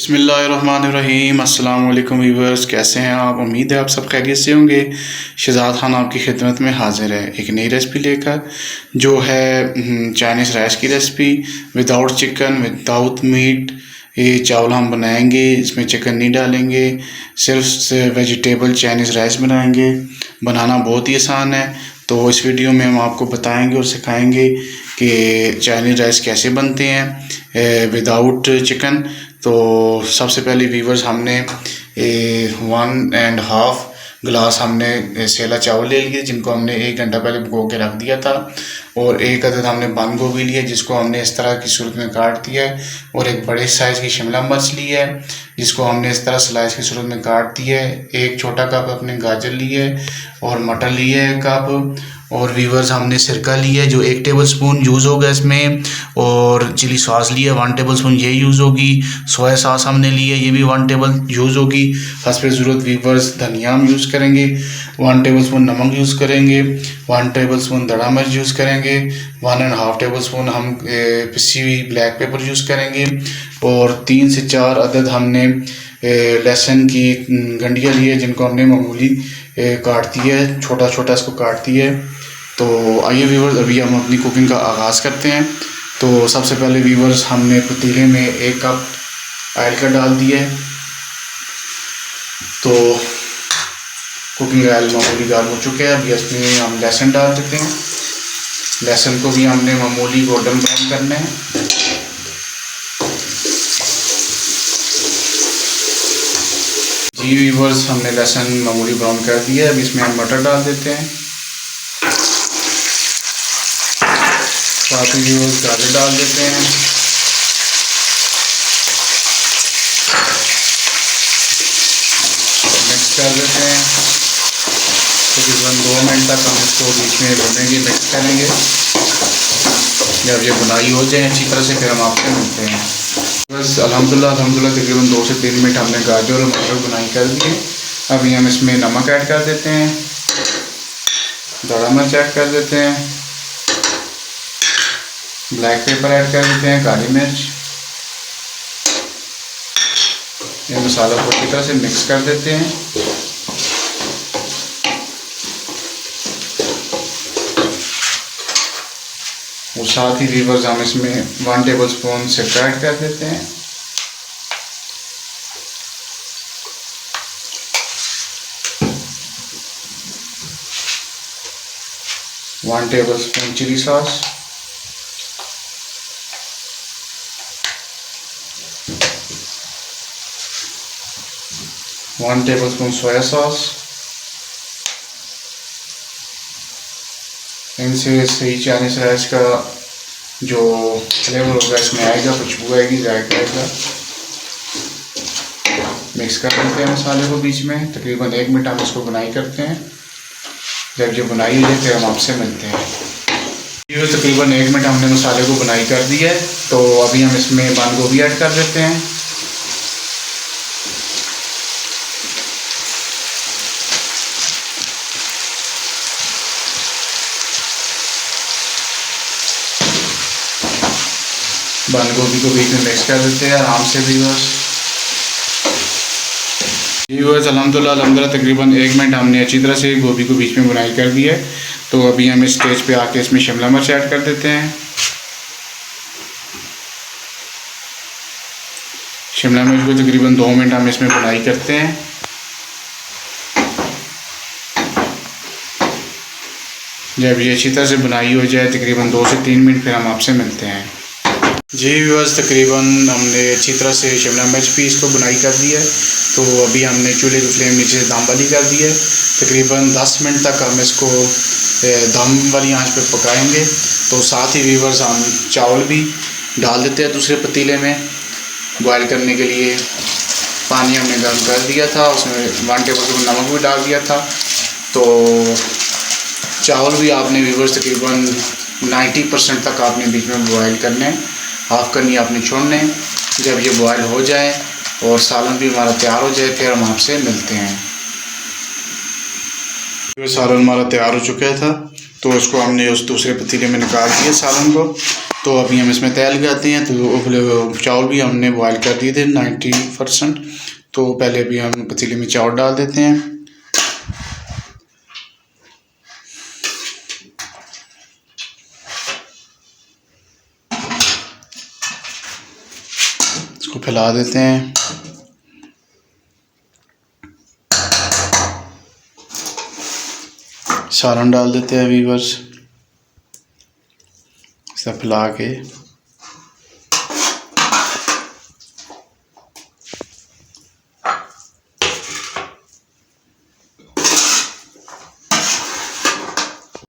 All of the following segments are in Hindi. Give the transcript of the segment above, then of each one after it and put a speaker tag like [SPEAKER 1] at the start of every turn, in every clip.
[SPEAKER 1] बिस्मिल्लाहिर्रहमानिर्रहीम। अस्सलाम वालेकुम व्यूअर्स, कैसे हैं आप? उम्मीद है आप सब खैरियत से होंगे। शहजाद खान आपकी खिदमत में हाजिर है एक नई रेसिपी लेकर, जो है चाइनीज़ राइस की recipe without chicken without meat. ये चावल हम बनाएंगे, इसमें चिकन नहीं डालेंगे, सिर्फ वेजिटेबल चाइनीज़ राइस बनाएंगे। बनाना बहुत ही आसान है, तो इस वीडियो में हम आपको बताएंगे और सिखाएंगे कि चाइनीज़ राइस कैसे बनते हैं विदाउट चिकन। तो सबसे पहले वीवर्स हमने 1.5 गिलास हमने सेला चावल ले लिए, जिनको हमने 1 घंटा पहले भिगो के रख दिया था। और एक अदद हमने बंद गोभी लिया, जिसको हमने इस तरह की सूरत में काट दिया है। और एक बड़े साइज़ की शिमला मिर्च ली है, जिसको हमने इस तरह स्लाइस की सूरत में काट दिया है। एक छोटा कप अपने गाजर लिए है और मटर लिए है कप। और वीवर्स हमने सिरका लिया है जो 1 टेबल स्पून यूज़ होगा इसमें। और चिली सॉस लिया 1 टेबल स्पून, ये यूज़ होगी। सोया सॉस हमने लिया, ये भी 1 टेबल यूज़ होगी। हस्ब ज़रूरत वीवर्स धनिया हम यूज़ करेंगे, 1 टेबल स्पून नमक यूज़ करेंगे, 1 टेबल स्पून दड़ा मिर्च यूज़ करेंगे, 1.5 टेबल स्पून हम पिसी हुई ब्लैक पेपर यूज़ करेंगे। और 3 से 4 अदद हमने लहसुन की गंडियाँ ली है, जिनको हमने मामूली काट दिया है, छोटा छोटा इसको काट दिया है। तो आइए व्यूवर्स, अभी हम अपनी कुकिंग का आगाज़ करते हैं। तो सबसे पहले व्यूवर्स हमने पतीले में 1 कप ऑयल का डाल दिया है। तो कुकिंग ऑयल मामूली गर्म हो चुके हैं। अभी इसमें हम लहसुन डाल देते हैं। लहसुन को भी हमने मामूली गोल्डन ब्राउन करना है। जी व्यूवर्स, हमने लहसुन मामूली ब्राउन कर दिया है। अब इसमें हम मटर डाल देते हैं, साथ ही व्यूवर्स गाजर डाल देते हैं। मिक्स कर देते हैं। तकरीबन 2 मिनट तक हम इसको बीच में भूनेंगे, मिक्स करेंगे। जब ये बुनाई हो जाए अच्छी तरह से, फिर हम आपसे मिलते हैं। बस अल्हम्दुलिल्लाह तकरीबन 2 से 3 मिनट हमने गाजर और मटर बुनाई कर दिए। अभी हम इसमें नमक ऐड कर देते हैं, दड़ा मिर्च ऐड कर देते हैं, ब्लैक पेपर ऐड कर देते हैं, काली मिर्च। ये मसाला को अच्छी तरह से मिक्स कर देते हैं। और साथ ही व्यूवर्स हम इसमें 1 टेबल स्पून सिरका ऐड कर देते हैं। One tablespoon chilli sauce, 1 tablespoon soya sauce. इनसे सही चाइनीज़ राइस का जो फ्लेवर होगा इसमें आएगा, खुशबू आएगी, जायका आएगा। मिक्स कर देते हैं मसाले को बीच में। तकरीबन 1 मिनट हम इसको बुनाई करते हैं। जब ये बुनाई हो जाए फिर हम आपसे मिलते हैं। ये तकरीबन 1 मिनट हमने मसाले को बुनाई कर दी है। तो अभी हम इसमें बंद गोभी ऐड कर देते हैं। बंद गोभी को बीच में मिक्स कर देते हैं आराम से व्यूअर्स। अल्हम्दुलिल्लाह तकरीबन 1 मिनट हमने अच्छी तरह से गोभी को बीच में बुनाई कर दी है। तो अभी हम इस स्टेज पे आके इसमें शिमला मिर्च ऐड कर देते हैं। शिमला मिर्च को तकरीबन 2 मिनट हम इसमें बुनाई करते हैं। जब ये अच्छी तरह से बुनाई हो जाए तकरीबन 2 से 3 मिनट, फिर हम आपसे मिलते हैं। जी व्यूअर्स, तकरीबन हमने अच्छी तरह से शिमला मिर्च भी इसको बुनाई कर दी है। तो अभी हमने चूल्हे की फ्लेम नीचे से दम वाली कर दी है। तकरीबन 10 मिनट तक हम इसको दम वाली आंच पे पकाएंगे। तो साथ ही व्यूअर्स हम चावल भी डाल देते हैं दूसरे पतीले में बॉयल करने के लिए। पानी हमने गर्म कर दिया था, उसमें 1 टेबल स्पून नमक भी डाल दिया था। तो चावल भी आपने व्यूअर्स तकरीबन 90% तक आपने बीच में बॉयल करने, हाफ करनी आपने छोड़ने। जब ये बॉयल हो जाए और सालन भी हमारा तैयार हो जाए, फिर हम आपसे मिलते हैं। सालन हमारा तैयार हो चुका था। तो उसको हमने उस दूसरे पतीले में निकाल दिया सालन को। तो अभी हम इसमें तेल लगाते हैं। तो चावल भी हमने बॉयल कर दिए थे 90%। तो पहले अभी हम पतीले में चावल डाल देते हैं। इसको फैला देते हैं। सालन डाल देते हैं वीवर्स, इसे फैला के।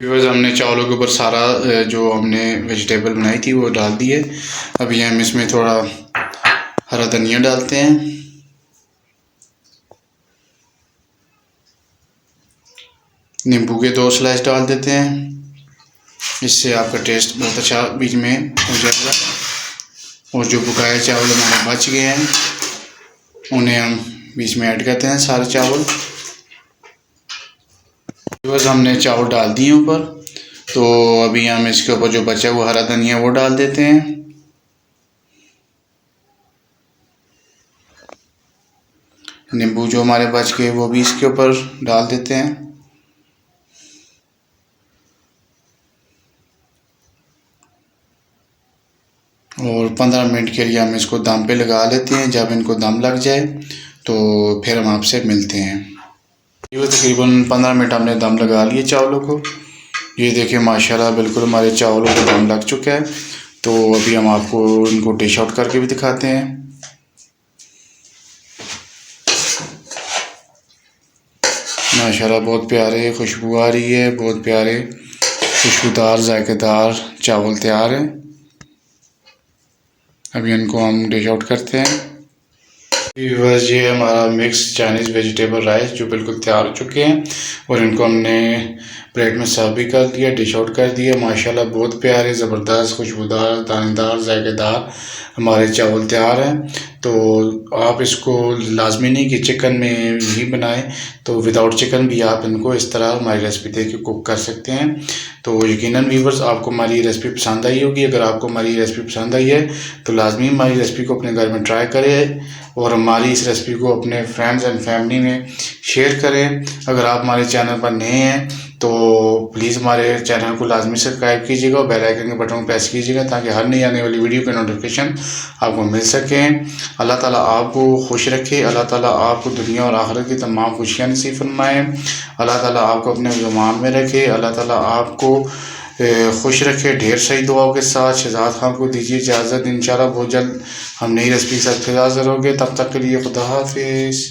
[SPEAKER 1] वीवर्स हमने चावलों के ऊपर सारा जो हमने वेजिटेबल बनाई थी वो डाल दिए। अभी हम इसमें थोड़ा हरा धनिया डालते हैं। नींबू के 2 स्लाइस डाल देते हैं, इससे आपका टेस्ट बहुत अच्छा बीच में हो जाएगा। और जो बकाया चावल हमारे बच गए हैं उन्हें हम बीच में ऐड करते हैं सारे चावल। बस हमने चावल डाल दिए ऊपर। तो अभी हम इसके ऊपर जो बचा हुआ हरा धनिया वो डाल देते हैं। नींबू जो हमारे बच गए वो भी इसके ऊपर डाल देते हैं। और 15 मिनट के लिए हम इसको दम पे लगा लेते हैं। जब इनको दम लग जाए तो फिर हम आपसे मिलते हैं। ये तकरीबन 15 मिनट हमने दम लगा लिए चावलों को। ये देखिए माशाल्लाह बिल्कुल हमारे चावलों को दम लग चुका है। तो अभी हम आपको इनको डिश आउट करके भी दिखाते हैं। माशाल्लाह बहुत प्यारे खुशबू आ रही है, बहुत प्यारे खुशबूदार जायकेदार चावल तैयार हैं। अभी इनको हम डिश आउट करते हैं। व्यूअर्स ये हमारा मिक्स चाइनीज़ वेजिटेबल राइस जो बिल्कुल तैयार हो चुके हैं और इनको हमने प्लेट में सर्व भी कर दिया, डिश आउट कर दिया। माशाल्लाह बहुत प्यारे ज़बरदस्त खुशबूदार दानेदार जायकेदार हमारे चावल तैयार हैं। तो आप इसको लाजमी नहीं कि चिकन में ही बनाएं, तो विदाउट चिकन भी आप इनको इस तरह हमारी रेसिपी देख के कुक कर सकते हैं। तो यकीनन व्यूअर्स आपको हमारी रेसिपी पसंद आई होगी। अगर आपको हमारी रेसिपी पसंद आई है तो लाजमी हमारी रेसिपी को अपने घर में ट्राई करें और हमारी इस रेसिपी को अपने फ्रेंड्स एंड फैमिली में शेयर करें। अगर आप हमारे चैनल पर नए हैं तो प्लीज़ हमारे चैनल को लाजमी सब्सक्राइब कीजिएगा और बेल आइकन के बटन को प्रेस कीजिएगा ताकि हर नई आने वाली वीडियो के नोटिफिकेशन आपको मिल सकें। अल्लाह ताला आपको खुश रखे, अल्लाह ताला आपको दुनिया और आखिरत की तमाम खुशियाँ नसीब फरमाएँ। अल्लाह ताला आपको अपने ज़ुबान में रखे, अल्लाह ताला आपको खुश रखे। ढेर सारी दुआओं के साथ शहजाद खान को दीजिए इजाज़त। इंशाल्लाह बहुत जल्द हम नई रेसिपी के साथ फिर हाज़िर होंगे। तब तक के लिए खुदा हाफिज़।